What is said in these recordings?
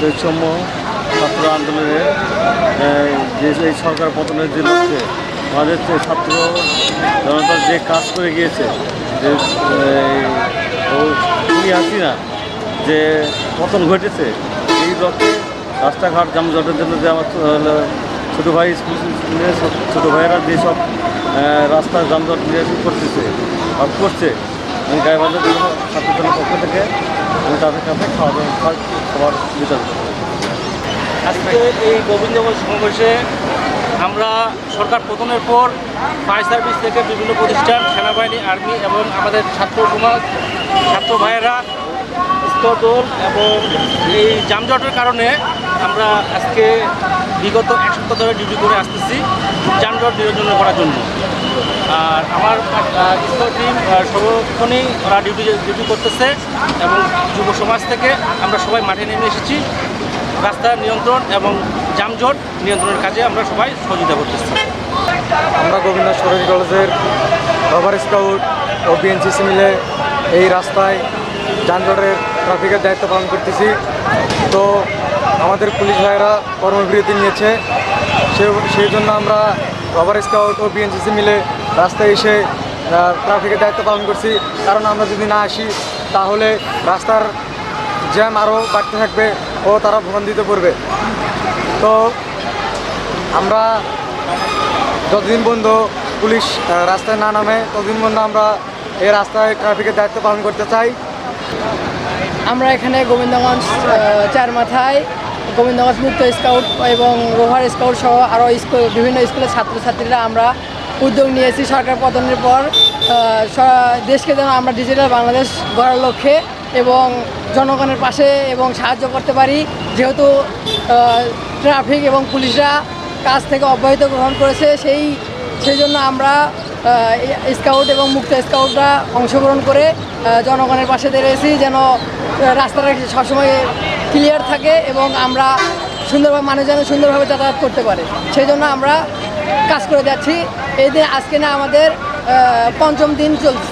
বৈষম্য ছাত্র আন্দোলনে যে এই সরকার পতনের যে লক্ষ্যে আমাদের ছাত্র জনতার যে কাজ করে গিয়েছে যে হাসিনা যে পতন ঘটেছে এই লক্ষ্যে রাস্তাঘাট যানজটের জন্য যে আমার ছোটো ভাই স্কুলে ছোটো ভাইয়েরা যেসব রাস্তার যানজট নিরসন করতেছে বা করছে আমি গাইবান্ধার জন্য ছাত্রদলের পক্ষ থেকে আমি তাদের কাছে খাবার বিতরণ করি। আজকে এই গোবিন্দগঞ্জ সমাবেশে আমরা সরকার পতনের পর ফায়ার সার্ভিস থেকে বিভিন্ন প্রতিষ্ঠান, সেনাবাহিনী, আর্মি এবং আমাদের ছাত্র সমাজ, ছাত্র ভাইয়েরা, স্তরদল এবং এই যানজটের কারণে আমরা আজকে বিগত এক সপ্তাহ ধরে ডিউটি করে আসতেছি যানজট নিরঞ্জন করার জন্য। আর আমার স্তর টিম সর্বক্ষণই ওরা ডিউটি করতেছে এবং যুব সমাজ থেকে আমরা সবাই মাঠে নেমে এসেছি রাস্তা নিয়ন্ত্রণ এবং যানজট নিয়ন্ত্রণের কাজে আমরা সবাই সহযোগিতা করতেছি। আমরা গোবিন্দ সরকারি কলেজের রবার স্কাউট ও বিএনসিসি মিলে এই রাস্তায় যানজটের ট্রাফিকের দায়িত্ব পালন করতেছি। তো আমাদের পুলিশ ভাইয়েরা কর্মবিরতি নিয়েছে, সেই জন্য আমরা রবার স্কাউট ও বিএনসিসি মিলে রাস্তায় এসে ট্রাফিকের দায়িত্ব পালন করছি। কারণ আমরা যদি না আসি তাহলে রাস্তার জ্যাম আরও বাড়তে থাকবে ও তারা ভোগান্তিতে পড়বে। তো আমরা যতদিন পর্যন্ত পুলিশ রাস্তায় না নামে ততদিন পর্যন্ত আমরা এই রাস্তায় ট্রাফিকের দায়িত্ব পালন করতে চাই। আমরা এখানে গোবিন্দগঞ্জ চার মাথায় গোবিন্দগঞ্জ মুক্ত স্কাউট এবং রোভার স্কাউট সহ আরও বিভিন্ন স্কুলের ছাত্রছাত্রীরা আমরা উদ্যোগ নিয়েছি সরকার পতনের পর দেশকে যেন আমরা ডিজিটাল বাংলাদেশ গড়ার লক্ষ্যে এবং জনগণের পাশে এবং সাহায্য করতে পারি। যেহেতু ট্রাফিক এবং পুলিশরা কাজ থেকে অব্যাহত গ্রহণ করেছে সেই জন্য আমরা স্কাউট এবং মুক্ত স্কাউটরা অংশগ্রহণ করে জনগণের পাশে দাঁড়িয়েছি যেন রাস্তাটা সবসময় ক্লিয়ার থাকে এবং আমরা সুন্দরভাবে মানুষ যেন সুন্দরভাবে যাতায়াত করতে পারে, সেই জন্য আমরা কাজ করে যাচ্ছি। এই দিন আজকে না আমাদের পঞ্চম দিন চলছে।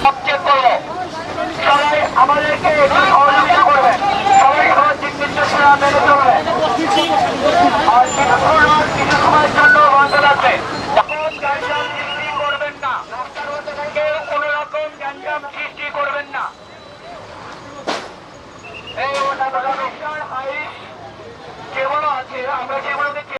কেবল আছে আমরা যেগুলো